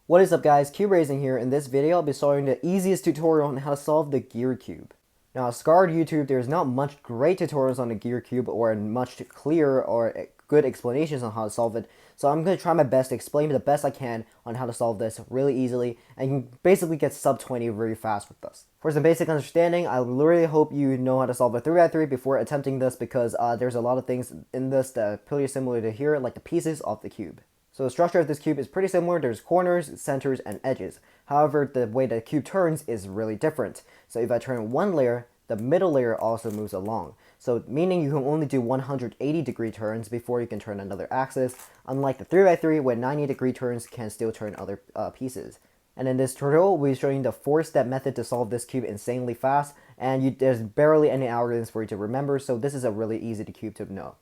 What is up guys, Cube Raising here. In this video I'll be showing the easiest tutorial on how to solve the gear cube. Now as scarred YouTube, there's not much great tutorials on the gear cube or much clear or good explanations on how to solve it. So I'm going to try my best to explain the best I can on how to solve this really easily, and you can basically get sub 20 very fast with this. For some basic understanding, I really hope you know how to solve a 3x3 before attempting this, because there's a lot of things in this that are pretty similar to here, like the pieces of the cube. So the structure of this cube is pretty similar. There's corners, centers, and edges. However, the way the cube turns is really different. So if I turn one layer, the middle layer also moves along. So meaning you can only do 180-degree turns before you can turn another axis, unlike the 3x3 where 90-degree turns can still turn other pieces. And in this tutorial, we're showing the 4-step method to solve this cube insanely fast, and there's barely any algorithms for you to remember, so this is a really easy cube to know.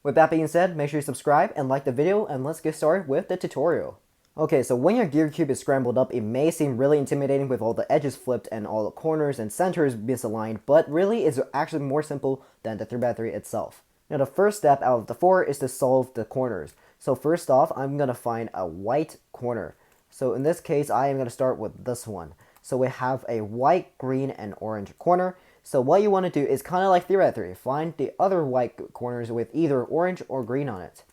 With that being said, make sure you subscribe and like the video, and let's get started with the tutorial. Okay, so when your gear cube is scrambled up, it may seem really intimidating with all the edges flipped and all the corners and centers misaligned, but really it's actually more simple than the 3x3 itself. Now the first step out of the 4 is to solve the corners. So first off, I'm going to find a white corner. So in this case, I am going to start with this one. So we have a white, green, and orange corner. So what you want to do is kind of like 3x3. Find the other white corners with either orange or green on it.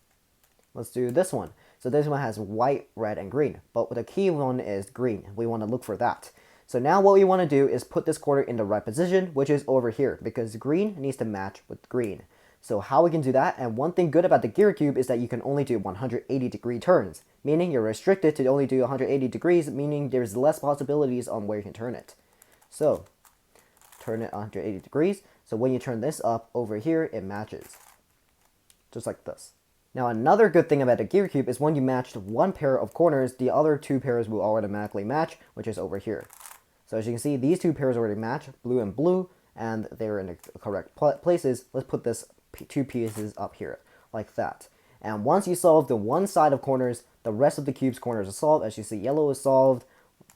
Let's do this one. So this one has white, red, and green. But the key one is green. We want to look for that. So now what we want to do is put this corner in the right position, which is over here, because green needs to match with green. So how we can do that, and one thing good about the gear cube is that you can only do 180-degree turns, meaning you're restricted to only do 180 degrees, meaning there's less possibilities on where you can turn it. So turn it 180 degrees. So when you turn this up over here, it matches. Just like this. Now another good thing about the gear cube is when you match one pair of corners, the other two pairs will automatically match, which is over here. So as you can see, these two pairs already match, blue and blue, and they're in the correct places. Let's put this two pieces up here, like that. And once you solve the one side of corners, the rest of the cube's corners are solved. As you see, yellow is solved,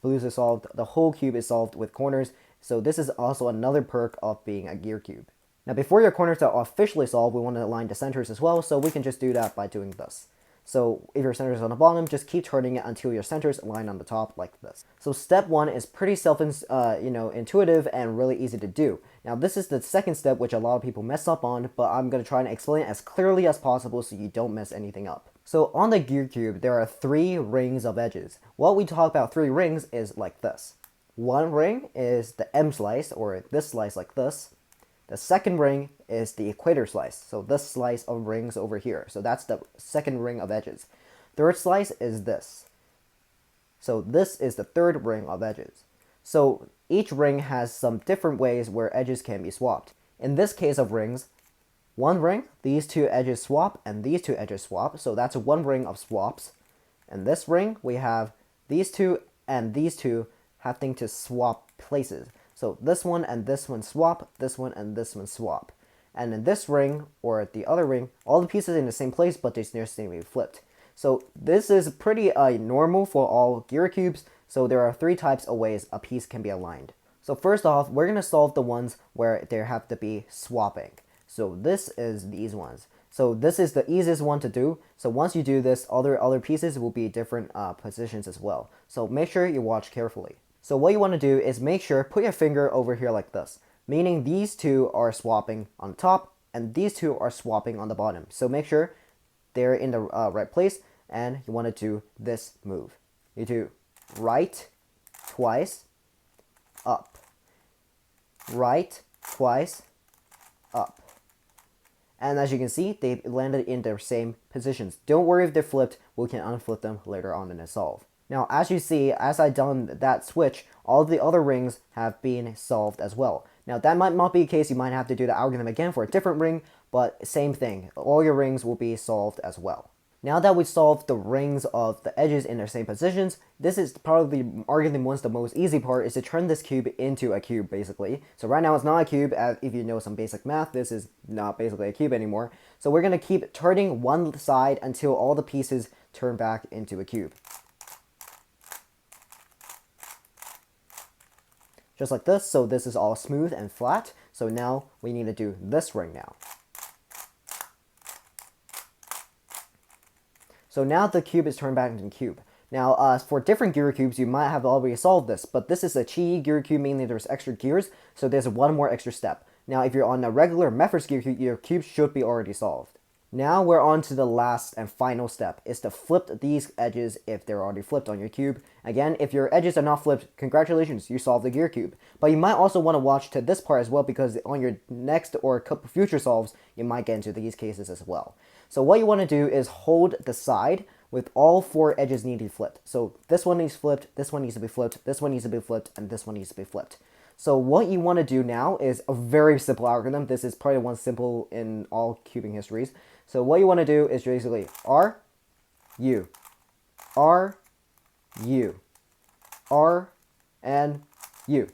blues is solved, the whole cube is solved with corners. So this is also another perk of being a gear cube. Now before your corners are officially solved, we want to align the centers as well, so we can just do that by doing this. So if your center is on the bottom, just keep turning it until your centers align on the top like this. So step 1 is pretty intuitive and really easy to do. Now this is the second step which a lot of people mess up on, but I'm going to try and explain it as clearly as possible so you don't mess anything up. So on the gear cube, there are 3 rings of edges. What we talk about 3 rings is like this. One ring is the M slice, or this slice like this. The second ring is the equator slice, so this slice of rings over here. So that's the second ring of edges. Third slice is this. So this is the third ring of edges. So each ring has some different ways where edges can be swapped. In this case of rings, one ring, these 2 edges swap, and these 2 edges swap. So that's one ring of swaps. And this ring, we have these 2 and these 2 having to swap places. So this one and this one swap, this one and this one swap. And in this ring, or the other ring, all the pieces are in the same place, but they just need to be flipped. So this is pretty normal for all gear cubes, so there are 3 types of ways a piece can be aligned. So first off, we're going to solve the ones where there have to be swapping. So this is these ones. So this is the easiest one to do. So once you do this, other pieces will be different positions as well. So make sure you watch carefully. So what you want to do is make sure, put your finger over here like this, meaning these 2 are swapping on the top and these 2 are swapping on the bottom. So make sure they're in the right place, and you want to do this move. You do right twice, up, right twice, up. And as you can see, they landed in their same positions. Don't worry if they're flipped, we can unflip them later on in the solve. Now, as you see, as I done that switch, all the other rings have been solved as well. Now, that might not be the case. You might have to do the algorithm again for a different ring, but same thing. All your rings will be solved as well. Now that we solved the rings of the edges in their same positions, this is probably arguably one of the most easy part, is to turn this cube into a cube, basically. So right now it's not a cube. If you know some basic math, this is not basically a cube anymore. So we're going to keep turning one side until all the pieces turn back into a cube. Just like this, so this is all smooth and flat. So now we need to do this ring now. So now the cube is turned back into a cube. Now, for different gear cubes, you might have already solved this, but this is a cheaty gear cube, meaning there's extra gears, so there's one more extra step. Now, if you're on a regular Meffer's gear cube, your cube should be already solved. Now we're on to the last and final step, is to flip these edges if they're already flipped on your cube. Again, if your edges are not flipped, congratulations, you solved the gear cube. But you might also want to watch to this part as well, because on your next or couple future solves, you might get into these cases as well. So what you want to do is hold the side with all 4 edges needing flipped. So this one needs flipped, this one needs to be flipped, this one needs to be flipped, and this one needs to be flipped. So what you want to do now is a very simple algorithm. This is probably one simple in all cubing histories. So what you want to do is basically R, U, R, U, R, and U.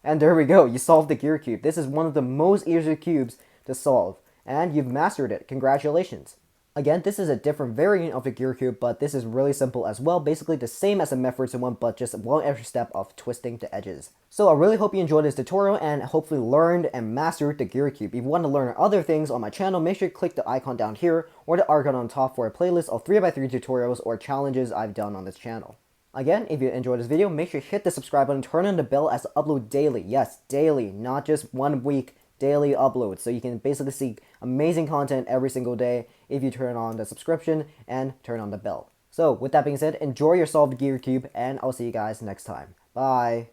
And there we go, you solved the gear cube. This is one of the most easier cubes to solve, and you've mastered it. Congratulations. Again, this is a different variant of the gear cube, but this is really simple as well. Basically the same as a Meffer's one, but just one extra step of twisting the edges. So I really hope you enjoyed this tutorial and hopefully learned and mastered the gear cube. If you want to learn other things on my channel, make sure to click the icon down here or the icon on top for a playlist of 3x3 tutorials or challenges I've done on this channel. Again, if you enjoyed this video, make sure to hit the subscribe button, turn on the bell as I upload daily. Yes, daily, not just 1 week. Daily uploads, so you can basically see amazing content every single day if you turn on the subscription and turn on the bell. So with that being said, enjoy your solved gear cube, and I'll see you guys next time. Bye.